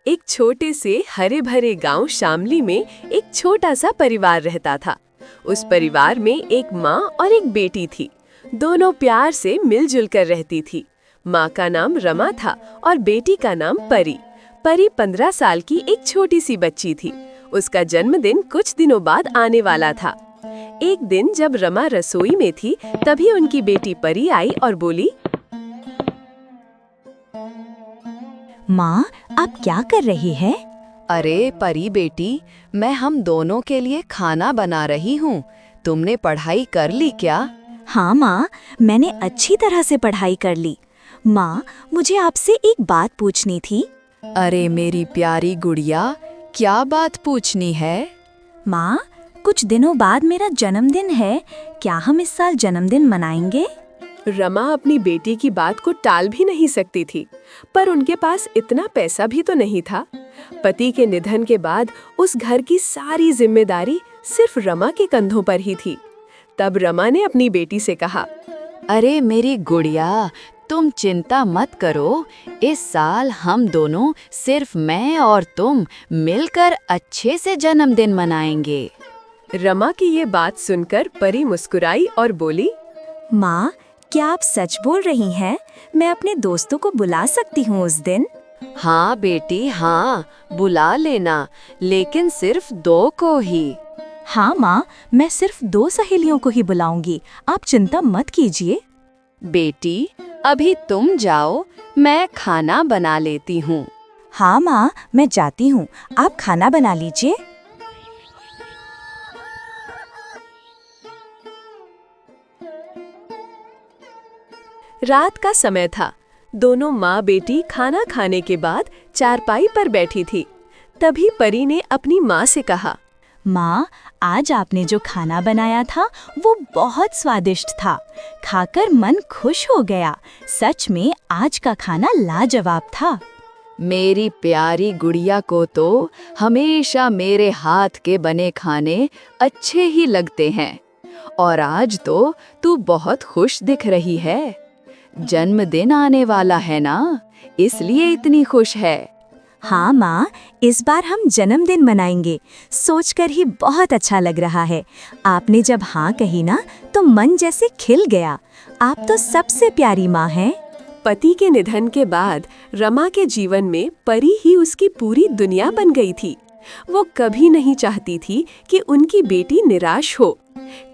एक छोटे से हरे भरे गांव शामली में एक छोटा सा परिवार रहता था। उस परिवार में एक माँ और एक बेटी थी। दोनों प्यार से मिलजुल कर रहती थी। माँ का नाम रमा था और बेटी का नाम परी। परी 15 साल की एक छोटी सी बच्ची थी। उसका जन्मदिन कुछ दिनों बाद आने वाला था। एक दिन जब रमा रसोई में थी, तभी उनकी बेटी परी आई और बोली, माँ, आप क्या कर रही है? अरे परी बेटी, मैं हम दोनों के लिए खाना बना रही हूँ। तुमने पढ़ाई कर ली क्या? हाँ माँ, मैंने अच्छी तरह से पढ़ाई कर ली। माँ, मुझे आपसे एक बात पूछनी थी। अरे मेरी प्यारी गुड़िया, क्या बात पूछनी है? माँ, कुछ दिनों बाद मेरा जन्मदिन है। क्या हम इस साल जन्मदिन मनाएंगे? रमा अपनी बेटी की बात को टाल भी नहीं सकती थी, पर उनके पास इतना पैसा भी तो नहीं था। पति के निधन के बाद उस घर की सारी जिम्मेदारी सिर्फ रमा के कंधों पर ही थी। तब रमा ने अपनी बेटी से कहा, अरे मेरी गुड़िया, तुम चिंता मत करो। इस साल हम दोनों, सिर्फ मैं और तुम, मिलकर अच्छे से जन्मदिन मनाएंगे। रमा की ये बात सुनकर परी मुस्कुराई और बोली, माँ, क्या आप सच बोल रही हैं? मैं अपने दोस्तों को बुला सकती हूँ उस दिन? हाँ बेटी, हाँ, बुला लेना, लेकिन सिर्फ 2 को ही। हाँ माँ, मैं सिर्फ 2 सहेलियों को ही बुलाऊंगी। आप चिंता मत कीजिए। बेटी, अभी तुम जाओ, मैं खाना बना लेती हूँ। हाँ माँ, मैं जाती हूँ। आप खाना बना लीजिए। रात का समय था। दोनों माँ बेटी खाना खाने के बाद चारपाई पर बैठी थी। तभी परी ने अपनी माँ से कहा, माँ, आज आपने जो खाना बनाया था वो बहुत स्वादिष्ट था। खाकर मन खुश हो गया। सच में आज का खाना लाजवाब था। मेरी प्यारी गुड़िया को तो हमेशा मेरे हाथ के बने खाने अच्छे ही लगते हैं, और आज तो तू बहुत खुश दिख रही है। जन्मदिन आने वाला है ना, इसलिए इतनी खुश है। हाँ माँ, इस बार हम जन्मदिन मनाएंगे। सोचकर ही बहुत अच्छा लग रहा है। आपने जब हाँ कही ना, तो मन जैसे खिल गया। आप तो सबसे प्यारी माँ हैं। पति के निधन के बाद रमा के जीवन में परी ही उसकी पूरी दुनिया बन गई थी। वो कभी नहीं चाहती थी कि उनकी बेटी निराश हो।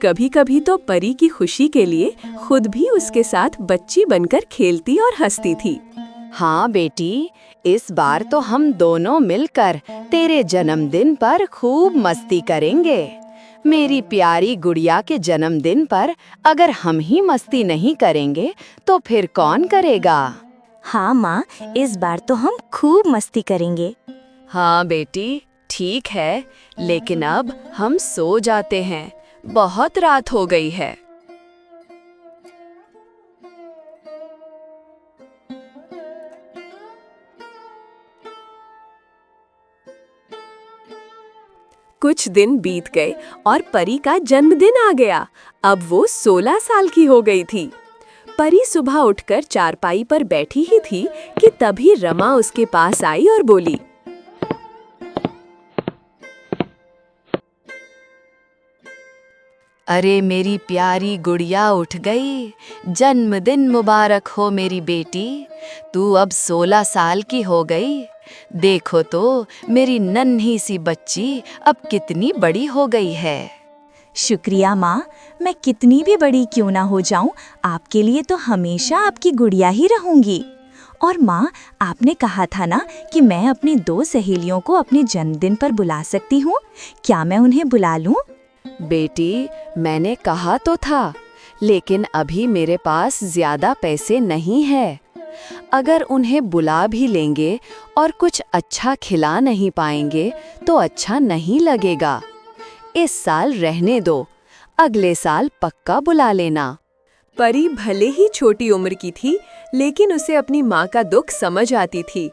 कभी-कभी तो परी की खुशी के लिए खुद भी उसके साथ बच्ची बनकर खेलती और हंसती थी। हाँ बेटी, इस बार तो हम दोनों मिलकर तेरे जन्मदिन पर खूब मस्ती करेंगे। मेरी प्यारी गुड़िया के जन्मदिन पर अगर हम ही मस्ती नहीं करेंगे तो फिर कौन करेगा? हाँ माँ, इस बार तो हम खूब मस्ती करेंगे। हाँ बेटी, ठीक है, लेकिन अब हम सो जाते हैं। बहुत रात हो गई है। कुछ दिन बीत गए और परी का जन्मदिन आ गया। अब वो 16 साल की हो गई थी। परी सुबह उठकर चारपाई पर बैठी ही थी कि तभी रमा उसके पास आई और बोली, अरे मेरी प्यारी गुड़िया उठ गई। जन्मदिन मुबारक हो मेरी बेटी। तू अब 16 साल की हो गई। देखो तो मेरी नन्ही सी बच्ची अब कितनी बड़ी हो गई है। शुक्रिया माँ, मैं कितनी भी बड़ी क्यों ना हो जाऊं, आपके लिए तो हमेशा आपकी गुड़िया ही रहूंगी। और माँ, आपने कहा था ना कि मैं अपनी 2 सहेलियों को अपने जन्मदिन पर बुला सकती हूँ। क्या मैं उन्हें बुला लूँ? बेटी, मैंने कहा तो था, लेकिन अभी मेरे पास ज्यादा पैसे नहीं है। अगर उन्हें बुला भी लेंगे और कुछ अच्छा खिला नहीं पाएंगे तो अच्छा नहीं लगेगा। इस साल रहने दो, अगले साल पक्का बुला लेना। परी भले ही छोटी उम्र की थी, लेकिन उसे अपनी माँ का दुख समझ आती थी।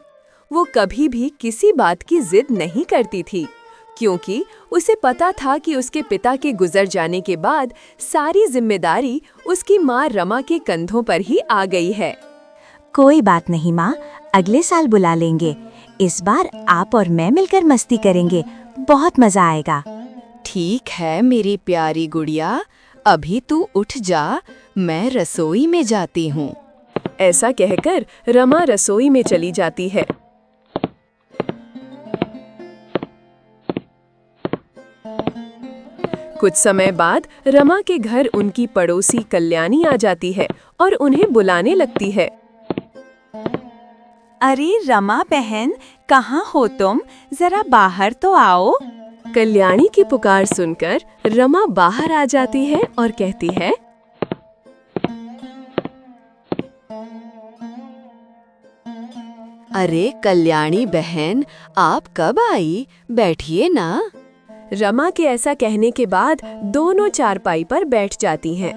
वो कभी भी किसी बात की जिद नहीं करती थी, क्योंकि उसे पता था कि उसके पिता के गुजर जाने के बाद सारी जिम्मेदारी उसकी माँ रमा के कंधों पर ही आ गई है। कोई बात नहीं माँ, अगले साल बुला लेंगे। इस बार आप और मैं मिलकर मस्ती करेंगे, बहुत मजा आएगा। ठीक है मेरी प्यारी गुड़िया, अभी तू उठ जा, मैं रसोई में जाती हूँ। ऐसा कहकर रमा रसोई में चली जाती है। कुछ समय बाद रमा के घर उनकी पड़ोसी कल्याणी आ जाती है और उन्हें बुलाने लगती है। अरे रमा बहन, कहाँ हो तुम? जरा बाहर तो आओ। कल्याणी की पुकार सुनकर रमा बाहर आ जाती है और कहती है, अरे कल्याणी बहन, आप कब आई? बैठिए ना। रमा के ऐसा कहने के बाद दोनों चारपाई पर बैठ जाती हैं।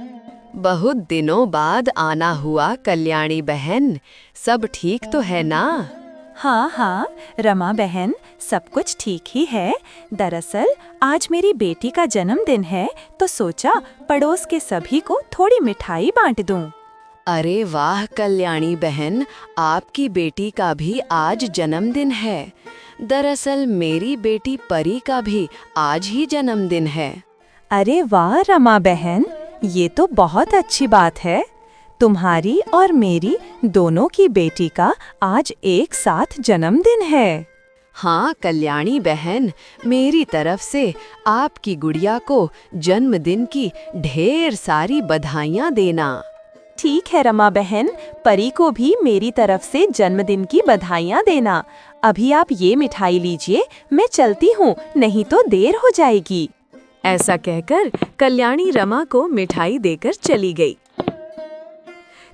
बहुत दिनों बाद आना हुआ कल्याणी बहन, सब ठीक तो है ना? हाँ हाँ रमा बहन, सब कुछ ठीक ही है। दरअसल आज मेरी बेटी का जन्मदिन है, तो सोचा पड़ोस के सभी को थोड़ी मिठाई बांट दूं। अरे वाह कल्याणी बहन, आपकी बेटी का भी आज जन्मदिन है। दरअसल मेरी बेटी परी का भी आज ही जन्मदिन है। अरे वाह रमा बहन, ये तो बहुत अच्छी बात है। तुम्हारी और मेरी दोनों की बेटी का आज एक साथ जन्मदिन है। हाँ कल्याणी बहन, मेरी तरफ से आपकी गुड़िया को जन्मदिन की ढेर सारी बधाइयाँ देना। ठीक है रमा बहन, परी को भी मेरी तरफ से जन्मदिन की बधाइयाँ देना। अभी आप ये मिठाई लीजिए, मैं चलती हूँ, नहीं तो देर हो जाएगी। ऐसा कहकर कल्याणी रमा को मिठाई देकर चली गई।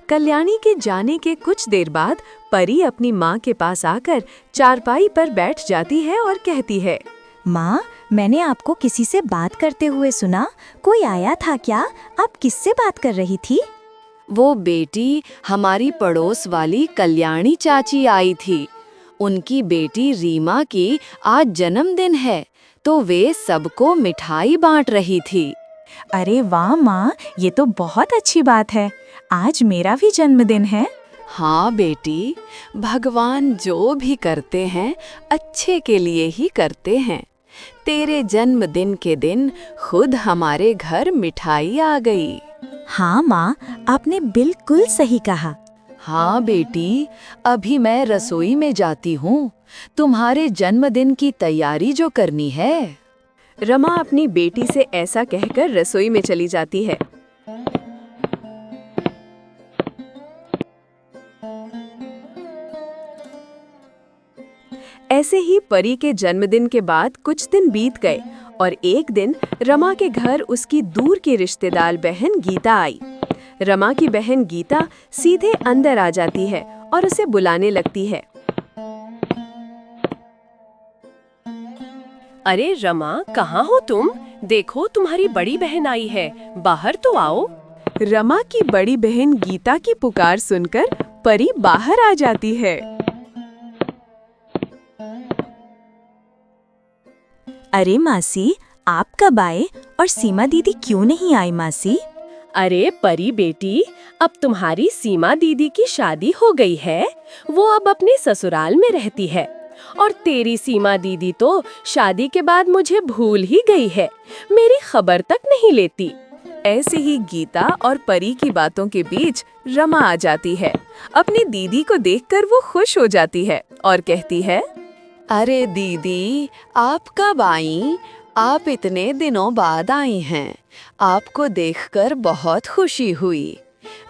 कल्याणी के जाने के कुछ देर बाद परी अपनी माँ के पास आकर चारपाई पर बैठ जाती है और कहती है, माँ, मैंने आपको किसी से बात करते हुए सुना, कोई आया था क्या? आप किससे बात कर रही थी? वो बेटी, हमारी पड़ोस वाली कल्याणी चाची आई थी। उनकी बेटी रीमा की आज जन्मदिन है, तो वे सबको मिठाई बांट रही थी। अरे वाह माँ, ये तो बहुत अच्छी बात है। आज मेरा भी जन्मदिन है। हाँ बेटी, भगवान जो भी करते हैं अच्छे के लिए ही करते हैं। तेरे जन्मदिन के दिन खुद हमारे घर मिठाई आ गई। हाँ माँ, आपने बिल्कुल सही कहा। हाँ बेटी, अभी मैं रसोई में जाती हूँ, तुम्हारे जन्मदिन की तैयारी जो करनी है। रमा अपनी बेटी से ऐसा कहकर रसोई में चली जाती है। ऐसे ही परी के जन्मदिन के बाद कुछ दिन बीत गए और एक दिन रमा के घर उसकी दूर की रिश्तेदार बहन गीता आई। रमा की बहन गीता सीधे अंदर आ जाती है और उसे बुलाने लगती है। अरे रमा, कहाँ हो तुम? देखो तुम्हारी बड़ी बहन आई है, बाहर तो आओ। रमा की बड़ी बहन गीता की पुकार सुनकर परी बाहर आ जाती है। अरे मासी, आप कब आए और सीमा दीदी क्यों नहीं आई मासी? अरे परी बेटी, अब तुम्हारी सीमा दीदी की शादी हो गई है, वो अब अपने ससुराल में रहती है। और तेरी सीमा दीदी तो शादी के बाद मुझे भूल ही गई है, मेरी खबर तक नहीं लेती। ऐसे ही गीता और परी की बातों के बीच रमा आ जाती है। अपनी दीदी को देखकर वो खुश हो जाती है और कहती है, अरे दीदी, आप कब आई? आप इतने दिनों बाद आई हैं। आपको देखकर बहुत खुशी हुई।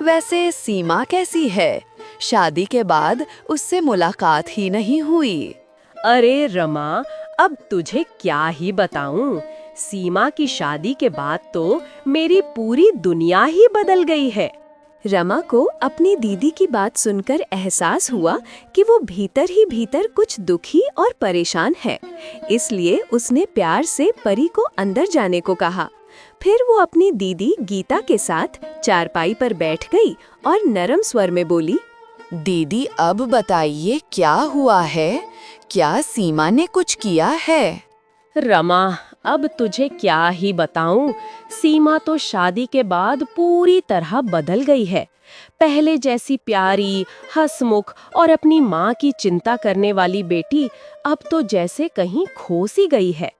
वैसे सीमा कैसी है? शादी के बाद उससे मुलाकात ही नहीं हुई। अरे रमा, अब तुझे क्या ही बताऊं, सीमा की शादी के बाद तो मेरी पूरी दुनिया ही बदल गई है। रमा को अपनी दीदी की बात सुनकर एहसास हुआ कि वो भीतर ही भीतर कुछ दुखी और परेशान है, इसलिए उसने प्यार से परी को अंदर जाने को कहा। फिर वो अपनी दीदी गीता के साथ चारपाई पर बैठ गई और नरम स्वर में बोली, दीदी अब बताइए क्या हुआ है? क्या सीमा ने कुछ किया है? रमा, अब तुझे क्या ही बताऊं, सीमा तो शादी के बाद पूरी तरह बदल गई है। पहले जैसी प्यारी, हंसमुख और अपनी माँ की चिंता करने वाली बेटी अब तो जैसे कहीं खो सी गई है।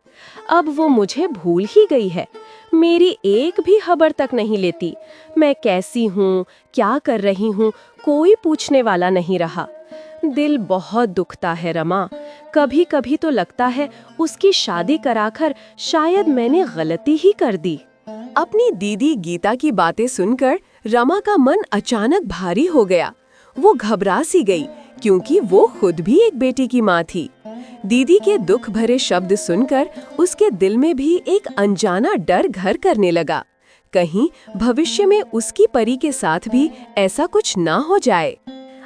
अब वो मुझे भूल ही गई है, मेरी एक भी खबर तक नहीं लेती। मैं कैसी हूँ, क्या कर रही हूँ, कोई पूछने वाला नहीं रहा। दिल बहुत दुखता है रमा। कभी कभी तो लगता है उसकी शादी कराकर शायद मैंने गलती ही कर दी। अपनी दीदी गीता की बातें सुनकर रमा का मन अचानक भारी हो गया। वो घबरा सी गई क्योंकि वो खुद भी एक बेटी की माँ थी। दीदी के दुख भरे शब्द सुनकर उसके दिल में भी एक अनजाना डर घर करने लगा। कहीं भविष्य में उसकी परी के साथ भी ऐसा कुछ ना हो जाए।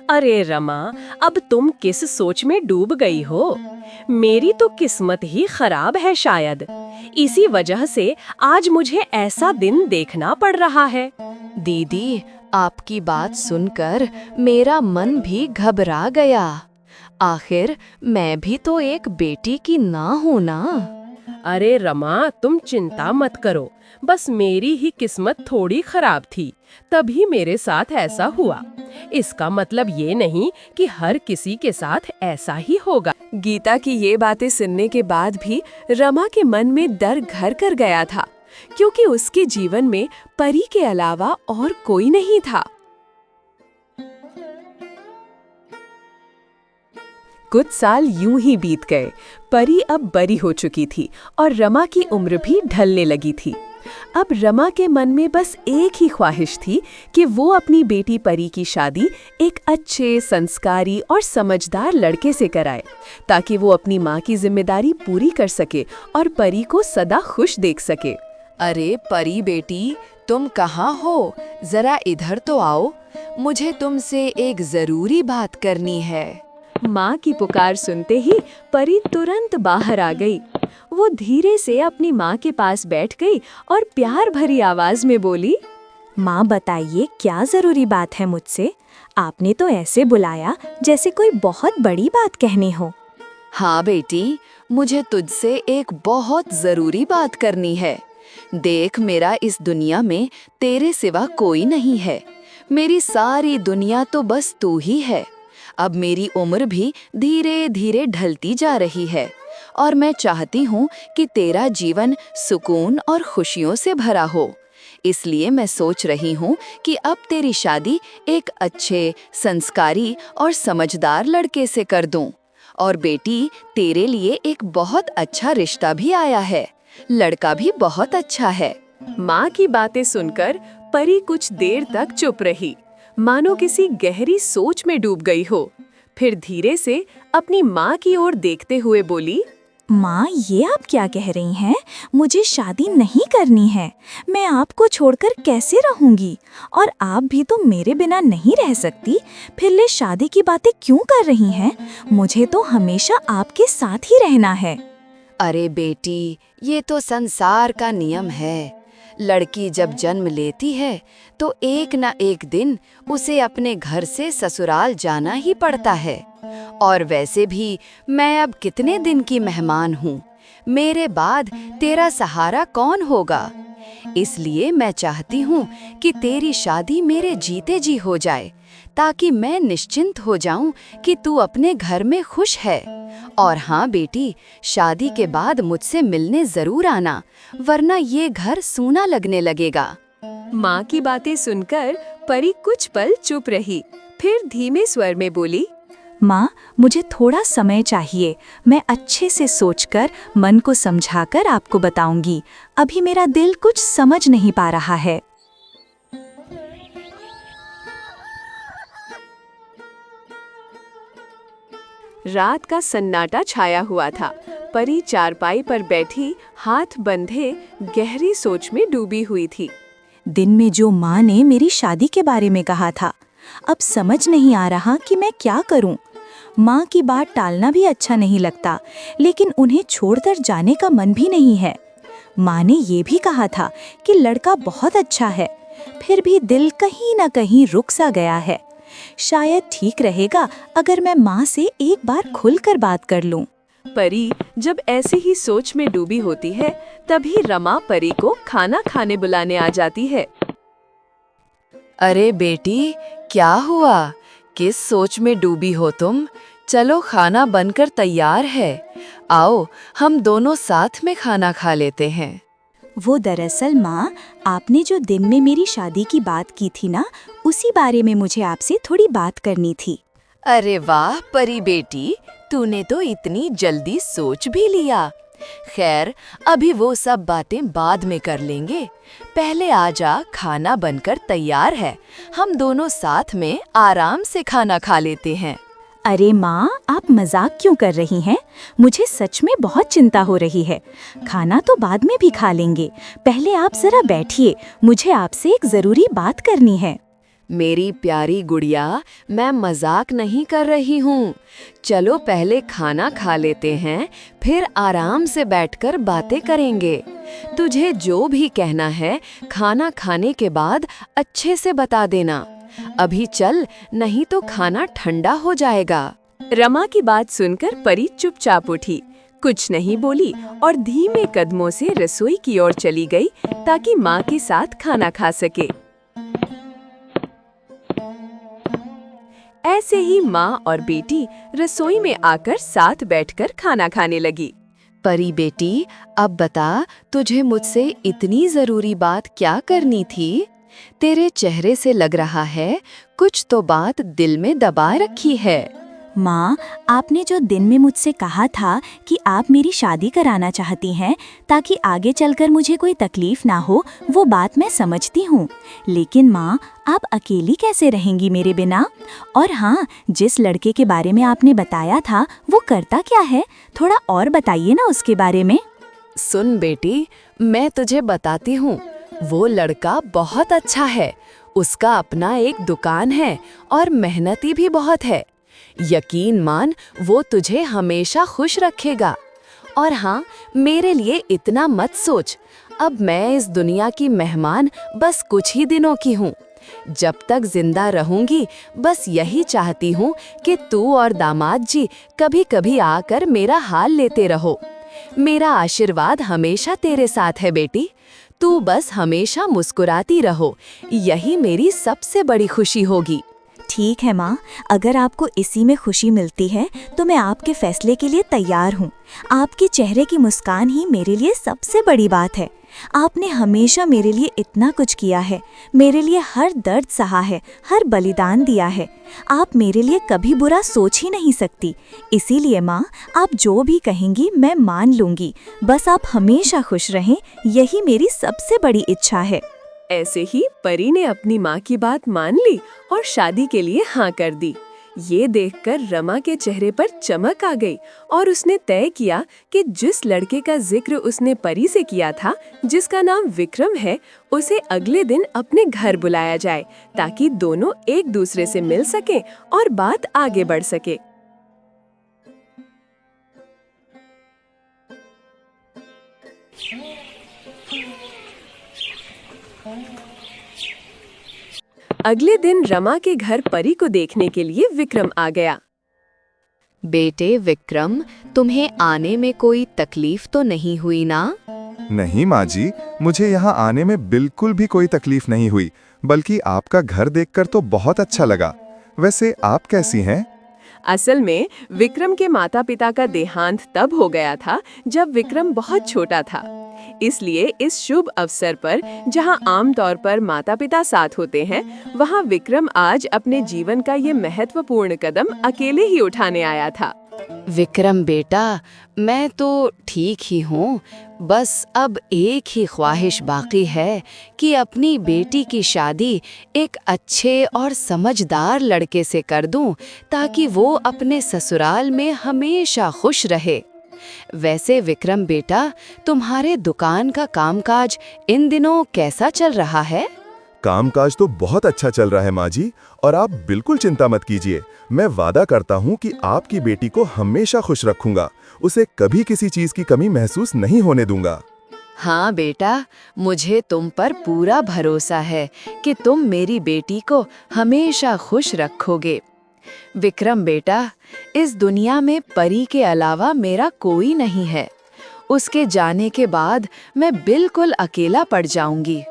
अरे रमा, अब तुम किस सोच में डूब गई हो? मेरी तो किस्मत ही खराब है शायद। इसी वजह से आज मुझे ऐसा दिन देखना पड़ रहा है। दीदी, आपकी बात सुनकर मेरा मन भी घबरा गया। आखिर मैं भी तो एक बेटी की ना हूँ ना। अरे रमा, तुम चिंता मत करो। बस मेरी ही किस्मत थोड़ी खराब थी, तभी मेरे साथ ऐसा हुआ। इसका मतलब ये नहीं कि हर किसी के साथ ऐसा ही होगा। गीता की ये बातें सुनने के बाद भी रमा के मन में डर घर कर गया था, क्योंकि उसके जीवन में परी के अलावा और कोई नहीं था। कुछ साल यूं ही बीत गए। परी अब बड़ी हो चुकी थी और रमा की उम्र भी ढलने लगी थी। अब रमा के मन में बस एक ही ख्वाहिश थी कि वो अपनी बेटी परी की शादी एक अच्छे, संस्कारी और समझदार लड़के से कराए, ताकि वो अपनी माँ की जिम्मेदारी पूरी कर सके और परी को सदा खुश देख सके। अरे परी बेटी, तुम कहाँ हो? जरा इधर तो आओ, मुझे तुमसे एक जरूरी बात करनी है। माँ की पुकार सुनते ही परी तुरंत बाहर आ गई। वो धीरे से अपनी माँ के पास बैठ गई और प्यार भरी आवाज में बोली, माँ बताइए क्या जरूरी बात है मुझसे? आपने तो ऐसे बुलाया जैसे कोई बहुत बड़ी बात कहनी हो। हाँ बेटी, मुझे तुझसे एक बहुत जरूरी बात करनी है। देख, मेरा इस दुनिया में तेरे सिवा कोई नहीं है। मेरी सारी दुनिया तो बस तू ही है। अब मेरी उम्र भी धीरे धीरे ढलती जा रही है और मैं चाहती हूँ कि तेरा जीवन सुकून और खुशियों से भरा हो। इसलिए मैं सोच रही हूँ कि अब तेरी शादी एक अच्छे, संस्कारी और समझदार लड़के से कर दूँ। और बेटी, तेरे लिए एक बहुत अच्छा रिश्ता भी आया है। लड़का भी बहुत अच्छा है। माँ की बातें सुनकर परी कुछ देर तक चुप रही, मानो किसी गहरी सोच में डूब गई हो। फिर धीरे से अपनी माँ की ओर देखते हुए बोली, माँ, ये आप क्या कह रही हैं? मुझे शादी नहीं करनी है। मैं आपको छोड़कर कैसे रहूंगी? और आप भी तो मेरे बिना नहीं रह सकती। फिर ले शादी की बातें क्यों कर रही हैं? मुझे तो हमेशा आपके साथ ही रहना है। अरे बेटी, ये तो संसार का नियम है। लड़की जब जन्म लेती है तो एक न एक दिन उसे अपने घर से ससुराल जाना ही पड़ता है। और वैसे भी मैं अब कितने दिन की मेहमान हूँ। मेरे बाद तेरा सहारा कौन होगा? इसलिए मैं चाहती हूँ कि तेरी शादी मेरे जीते जी हो जाए, ताकि मैं निश्चिंत हो जाऊं कि तू अपने घर में खुश है। और हाँ बेटी, शादी के बाद मुझसे मिलने जरूर आना, वरना ये घर सूना लगने लगेगा। माँ की बातें सुनकर परी कुछ पल चुप रही, फिर धीमे स्वर में बोली, माँ, मुझे थोड़ा समय चाहिए। मैं अच्छे से सोचकर, मन को समझाकर आपको बताऊंगी। अभी मेरा दिल कुछ समझ नहीं पा रहा है। रात का सन्नाटा छाया हुआ था। परी चारपाई पर बैठी, हाथ बंधे, गहरी सोच में डूबी हुई थी। दिन में जो माँ ने मेरी शादी के बारे में कहा था, अब समझ नहीं आ रहा कि मैं क्या करूं। माँ की बात टालना भी अच्छा नहीं लगता, लेकिन उन्हें छोड़कर जाने का मन भी नहीं है। माँ ने ये भी कहा था कि लड़का बहुत अच्छा है, फिर भी दिल कहीं न कहीं रुक सा गया है। शायद ठीक रहेगा अगर मैं माँ से एक बार खुलकर बात कर लूं। परी जब ऐसी ही सोच में डूबी होती है, तभी रमा परी को खाना खाने बुलाने आ जाती है। अरे बेटी, क्या हुआ? किस सोच में डूबी हो तुम? चलो, खाना बनकर तैयार है। आओ, हम दोनों साथ में खाना खा लेते हैं। वो दरअसल माँ, आपने जो दिन में मेरी शादी की बात की थी ना, उसी बारे में मुझे आपसे थोड़ी बात करनी थी। अरे वाह परी बेटी, तूने तो इतनी जल्दी सोच भी लिया। खैर, अभी वो सब बातें बाद में कर लेंगे। पहले आजा, खाना बनकर तैयार है। हम दोनों साथ में आराम से खाना खा लेते हैं। अरे माँ, आप मजाक क्यों कर रही हैं? मुझे सच में बहुत चिंता हो रही है। खाना तो बाद में भी खा लेंगे, पहले आप जरा बैठिए, मुझे आपसे एक जरूरी बात करनी है। मेरी प्यारी गुड़िया, मैं मजाक नहीं कर रही हूँ। चलो पहले खाना खा लेते हैं, फिर आराम से बैठकर बातें करेंगे। तुझे जो भी कहना है खाना खाने के बाद अच्छे से बता देना। अभी चल, नहीं तो खाना ठंडा हो जाएगा। रमा की बात सुनकर परी चुपचाप उठी, कुछ नहीं बोली और धीमे कदमों से रसोई की ओर चली गई ताकि माँ के साथ खाना खा सके। ऐसे ही माँ और बेटी रसोई में आकर साथ बैठकर खाना खाने लगी। परी बेटी, अब बता, तुझे मुझसे इतनी जरूरी बात क्या करनी थी? तेरे चेहरे से लग रहा है कुछ तो बात दिल में दबा रखी है। माँ, आपने जो दिन में मुझसे कहा था कि आप मेरी शादी कराना चाहती हैं ताकि आगे चलकर मुझे कोई तकलीफ ना हो, वो बात मैं समझती हूँ। लेकिन माँ, आप अकेली कैसे रहेंगी मेरे बिना? और हाँ, जिस लड़के के बारे में आपने बताया था वो करता क्या है? थोड़ा और बताइए ना उसके बारे में। सुन बेटी, मैं तुझे बताती हूँ। वो लड़का बहुत अच्छा है। उसका अपना एक दुकान है और मेहनती भी बहुत है। यकीन मान, वो तुझे हमेशा खुश रखेगा। और हाँ, मेरे लिए इतना मत सोच। अब मैं इस दुनिया की मेहमान बस कुछ ही दिनों की हूँ। जब तक जिंदा रहूंगी, बस यही चाहती हूँ कि तू और दामाद जी कभी कभी आकर मेरा हाल लेते रहो। मेरा आशीर्वाद हमेशा तेरे साथ है बेटी। तू बस हमेशा मुस्कुराती रहो, यही मेरी सबसे बड़ी खुशी होगी। ठीक है माँ, अगर आपको इसी में खुशी मिलती है तो मैं आपके फैसले के लिए तैयार हूँ। आपके चेहरे की मुस्कान ही मेरे लिए सबसे बड़ी बात है। आपने हमेशा मेरे लिए इतना कुछ किया है, मेरे लिए हर दर्द सहा है, हर बलिदान दिया है। आप मेरे लिए कभी बुरा सोच ही नहीं सकती। इसीलिए माँ, आप जो भी कहेंगी मैं मान लूँगी। बस आप हमेशा खुश रहें, यही मेरी सबसे बड़ी इच्छा है। ऐसे ही परी ने अपनी माँ की बात मान ली और शादी के लिए हाँ कर दी। ये देखकर रमा के चेहरे पर चमक आ गई और उसने तय किया कि जिस लड़के का जिक्र उसने परी से किया था, जिसका नाम विक्रम है, उसे अगले दिन अपने घर बुलाया जाए ताकि दोनों एक दूसरे से मिल सकें और बात आगे बढ़ सके। अगले दिन रमा के घर परी को देखने के लिए विक्रम आ गया। बेटे विक्रम, तुम्हें आने में कोई तकलीफ तो नहीं हुई ना? नहीं माँ जी, मुझे यहाँ आने में बिल्कुल भी कोई तकलीफ नहीं हुई, बल्कि आपका घर देखकर तो बहुत अच्छा लगा। वैसे आप कैसी हैं? असल में विक्रम के माता पिता का देहांत तब हो गया था जब विक्रम बहुत छोटा था। इसलिए इस शुभ अवसर पर, जहां आमतौर पर माता पिता साथ होते हैं, वहां विक्रम आज अपने जीवन का ये महत्वपूर्ण कदम अकेले ही उठाने आया था। विक्रम बेटा, मैं तो ठीक ही हूँ। बस अब एक ही ख्वाहिश बाकी है कि अपनी बेटी की शादी एक अच्छे और समझदार लड़के से कर दूं, ताकि वो अपने ससुराल में हमेशा खुश रहे। वैसे विक्रम बेटा, तुम्हारे दुकान का कामकाज इन दिनों कैसा चल रहा है? कामकाज तो बहुत अच्छा चल रहा है माँ जी, और आप बिल्कुल चिंता मत कीजिए। मैं वादा करता हूँ कि आपकी बेटी को हमेशा खुश रखूंगा, उसे कभी किसी चीज की कमी महसूस नहीं होने दूंगा। हाँ बेटा, मुझे तुम पर पूरा भरोसा है कि तुम मेरी बेटी को हमेशा खुश रखोगे। विक्रम बेटा, इस दुनिया में परी के अलावा मेरा कोई नहीं है। उसके जाने के बाद मैं बिल्कुल अकेला पड़ जाऊंगी।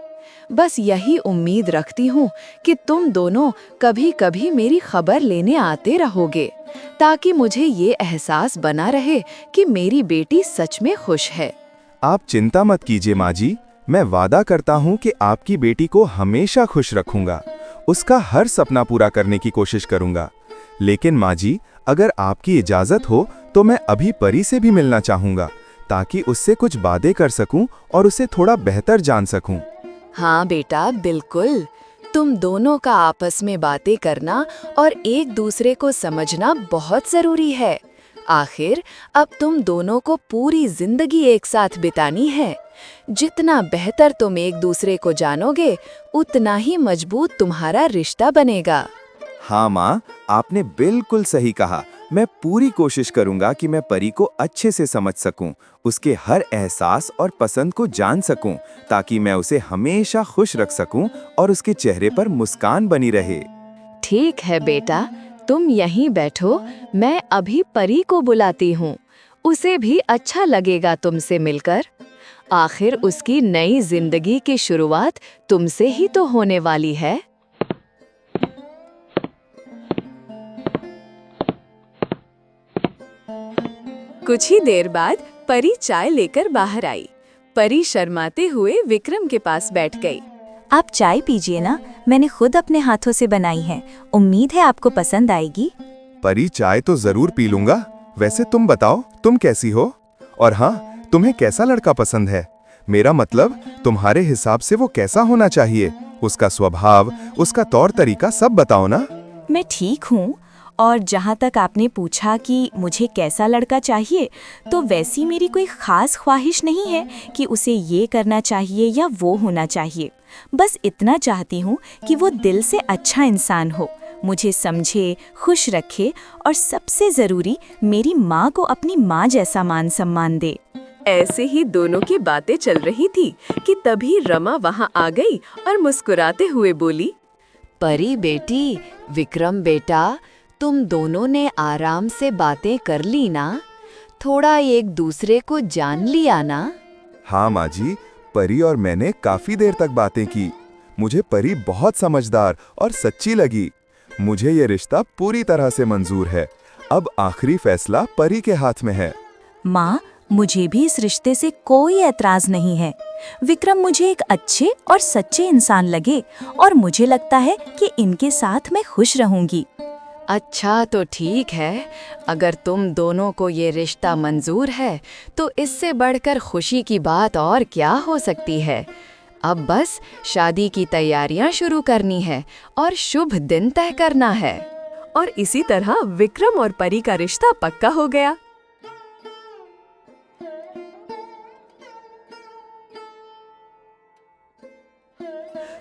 बस यही उम्मीद रखती हूँ कि तुम दोनों कभी कभी मेरी खबर लेने आते रहोगे, ताकि मुझे ये एहसास बना रहे कि मेरी बेटी सच में खुश है। आप चिंता मत कीजिए माँ जी, मैं वादा करता हूँ कि आपकी बेटी को हमेशा खुश रखूंगा, उसका हर सपना पूरा करने की कोशिश करूंगा। लेकिन माँ जी, अगर आपकी इजाज़त हो तो मैं अभी परी से भी मिलना चाहूँगा, ताकि उससे कुछ बातें कर सकूं और उसे थोड़ा बेहतर जान सकूं। हाँ बेटा, बिल्कुल। तुम दोनों का आपस में बातें करना और एक दूसरे को समझना बहुत ज़रूरी है। आखिर अब तुम दोनों को पूरी जिंदगी एक साथ बितानी है। जितना बेहतर तुम एक दूसरे को जानोगे, उतना ही मजबूत तुम्हारा रिश्ता बनेगा। हाँ माँ, आपने बिल्कुल सही कहा। मैं पूरी कोशिश करूंगा कि मैं परी को अच्छे से समझ सकूं, उसके हर एहसास और पसंद को जान सकूं, ताकि मैं उसे हमेशा खुश रख सकूं और उसके चेहरे पर मुस्कान बनी रहे। ठीक है बेटा, तुम यहीं बैठो, मैं अभी परी को बुलाती हूँ। उसे भी अच्छा लगेगा तुमसे मिलकर। आखिर उसकी नई जिंदगी की शुरुआत तुमसे ही तो होने वाली है। कुछ ही देर बाद परी चाय लेकर बाहर आई। परी शर्माते हुए विक्रम के पास बैठ गई। आप चाय पीजिए ना, मैंने खुद अपने हाथों से बनाई है। उम्मीद है आपको पसंद आएगी। परी, चाय तो जरूर पी लूंगा। वैसे तुम बताओ, तुम कैसी हो? और हाँ, तुम्हें कैसा लड़का पसंद है? मेरा मतलब, तुम्हारे हिसाब से वो कैसा होना चाहिए? उसका स्वभाव, उसका तौर तरीका सब बताओ ना। मैं ठीक हूँ। और जहाँ तक आपने पूछा कि मुझे कैसा लड़का चाहिए, तो वैसी मेरी कोई खास ख्वाहिश नहीं है कि उसे ये करना चाहिए या वो होना चाहिए। बस इतना चाहती हूँ कि वो दिल से अच्छा इंसान हो, मुझे समझे, खुश रखे और सबसे ज़रूरी मेरी माँ को अपनी माँ जैसा मान सम्मान दे। ऐसे ही दोनों की बातें चल रही थी कि तभी रमा वहाँ आ गई और मुस्कुराते हुए बोली, परी बेटी, विक्रम बेटा, तुम दोनों ने आराम से बातें कर ली ना? थोड़ा एक दूसरे को जान लिया ना? हाँ माँ जी, परी और मैंने काफी देर तक बातें की। मुझे परी बहुत समझदार और सच्ची लगी। मुझे ये रिश्ता पूरी तरह से मंजूर है। अब आखिरी फैसला परी के हाथ में है। माँ, मुझे भी इस रिश्ते से कोई ऐतराज नहीं है। विक्रम मुझे एक अच्छे और सच्चे इंसान लगे और मुझे लगता है कि इनके साथ मैं खुश रहूंगी। अच्छा तो ठीक है, अगर तुम दोनों को ये रिश्ता मंजूर है तो इससे बढ़कर खुशी की बात और क्या हो सकती है। अब बस शादी की तैयारियां शुरू करनी है और शुभ दिन तय करना है। और इसी तरह विक्रम और परी का रिश्ता पक्का हो गया।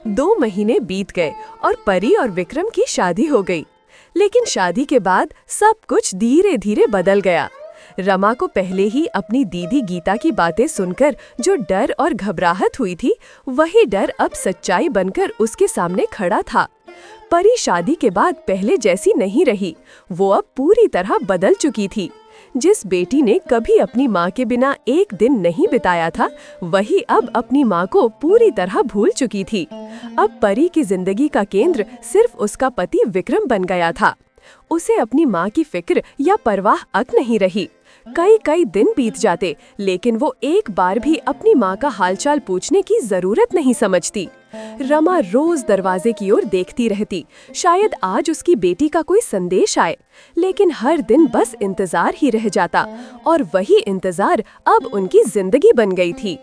दो महीने बीत गए और परी और विक्रम की शादी हो गई। लेकिन शादी के बाद सब कुछ धीरे धीरे बदल गया। रमा को पहले ही अपनी दीदी गीता की बातें सुनकर जो डर और घबराहट हुई थी, वही डर अब सच्चाई बनकर उसके सामने खड़ा था। परी शादी के बाद पहले जैसी नहीं रही, वो अब पूरी तरह बदल चुकी थी। जिस बेटी ने कभी अपनी माँ के बिना एक दिन नहीं बिताया था, वही अब अपनी माँ को पूरी तरह भूल चुकी थी। अब परी की जिंदगी का केंद्र सिर्फ उसका पति विक्रम बन गया था। उसे अपनी माँ की फिक्र या परवाह अक नहीं रही। कई दिन बीत जाते, लेकिन वो एक बार भी अपनी माँ का हालचाल पूछने की जरूरत नहीं समझती। रमा रोज दरवाजे की ओर देखती रहती, शायद आज उसकी बेटी का कोई संदेश आए। लेकिन हर दिन बस इंतजार ही रह जाता और वही इंतजार अब उनकी जिंदगी बन गई थी।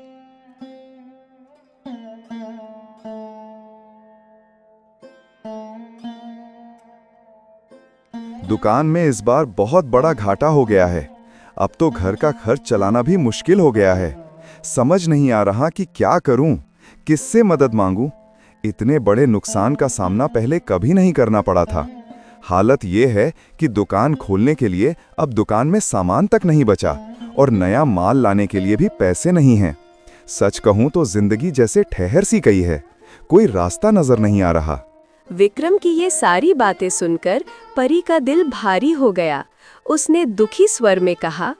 दुकान में इस बार बहुत बड़ा घाटा हो गया है। अब तो घर का खर्च चलाना भी मुश्किल हो गया है। समझ नहीं आ रहा कि क्या करूं, किससे मदद मांगूं। इतने बड़े नुकसान का सामना पहले कभी नहीं करना पड़ा था। हालत ये है कि दुकान खोलने के लिए अब दुकान में सामान तक नहीं बचा और नया माल लाने के लिए भी पैसे नहीं हैं। सच कहूं तो जिंदगी जैसे ठहर सी गई है, कोई रास्ता नजर नहीं आ रहा। विक्रम की ये सारी बातें सुनकर परी का दिल भारी हो गया। उसने दुखी स्वर में कहा,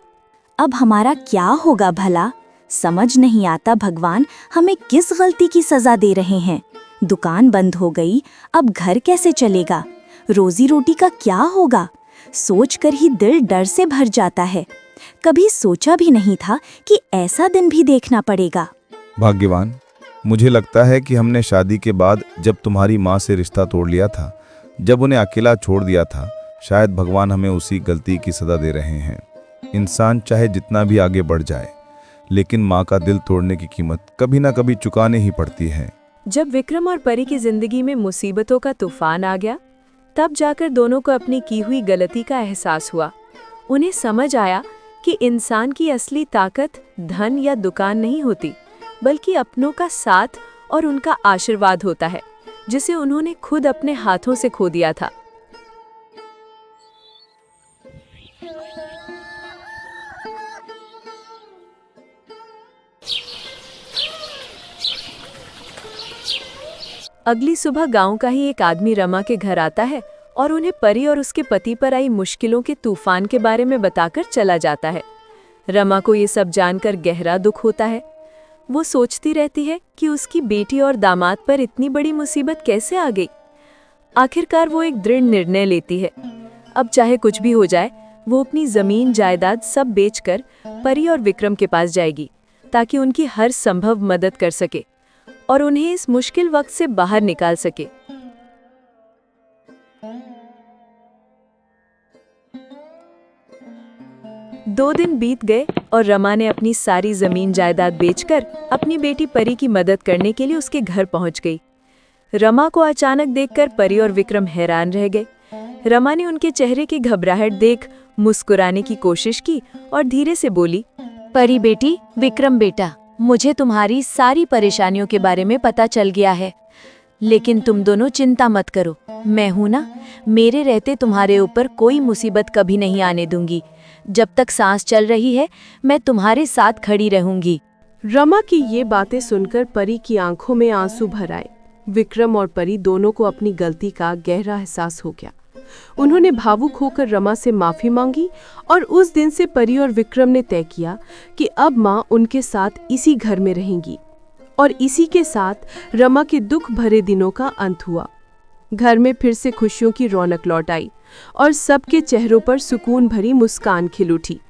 अब हमारा क्या होगा भला? समझ नहीं आता भगवान हमें किस गलती की सजा दे रहे हैं। दुकान बंद हो गई, अब घर कैसे चलेगा, रोजी रोटी का क्या होगा, सोचकर ही दिल डर से भर जाता है। कभी सोचा भी नहीं था कि ऐसा दिन भी देखना पड़ेगा। भाग्यवान, मुझे लगता है कि हमने शादी के बाद जब तुम्हारी माँ से रिश्ता तोड़ लिया था, जब उन्हें अकेला छोड़ दिया था, शायद भगवान हमें उसी गलती की सजा दे रहे हैं। इंसान चाहे जितना भी आगे बढ़ जाए, लेकिन माँ का दिल तोड़ने की कीमत कभी ना कभी चुकाने ही पड़ती है। जब विक्रम और परी की जिंदगी में मुसीबतों का तूफान आ गया, तब जाकर दोनों को अपनी की हुई गलती का एहसास हुआ। उन्हें समझ आया कि इंसान की असली ताकत धन या दुकान नहीं होती, बल्कि अपनों का साथ और उनका आशीर्वाद होता है, जिसे उन्होंने खुद अपने हाथों से खो दिया था। अगली सुबह गांव का ही एक आदमी रमा के घर आता है और उन्हें परी और उसके पति पर आई मुश्किलों के तूफान के बारे में बताकर चला जाता है। रमा को ये सब जानकर गहरा दुख होता है। वो सोचती रहती है कि उसकी बेटी और दामाद पर इतनी बड़ी मुसीबत कैसे आ गई। आखिरकार वो एक दृढ़ निर्णय लेती है। अब चाहे कुछ भी हो जाए, वो अपनी जमीन जायदाद सब बेचकर परी और विक्रम के पास जाएगी, ताकि उनकी हर संभव मदद कर सके और उन्हें इस मुश्किल वक्त से बाहर निकाल सके। दो दिन बीत गए और रमा ने अपनी सारी जमीन जायदाद बेचकर अपनी बेटी परी की मदद करने के लिए उसके घर पहुंच गई। रमा को अचानक देखकर परी और विक्रम हैरान रह गए। रमा ने उनके चेहरे की घबराहट देख मुस्कुराने की कोशिश की और धीरे से बोली, परी बेटी, विक्रम बेटा, मुझे तुम्हारी सारी परेशानियों के बारे में पता चल गया है, लेकिन तुम दोनों चिंता मत करो। मैं हूं ना, मेरे रहते तुम्हारे ऊपर कोई मुसीबत कभी नहीं आने दूंगी। जब तक सांस चल रही है, मैं तुम्हारे साथ खड़ी रहूंगी। रमा की ये बातें सुनकर परी की आंखों में आंसू भर आए। विक्रम और परी दोनों को अपनी गलती का गहरा एहसास हो गया। उन्होंने भावुक होकर रमा से माफी मांगी और उस दिन से परी और विक्रम ने तय किया कि अब माँ उनके साथ इसी घर में रहेंगी। और इसी के साथ रमा के दुख भरे दिनों का अंत हुआ। घर में फिर से खुशियों की रौनक लौट आई और सबके चेहरों पर सुकून भरी मुस्कान खिल उठी।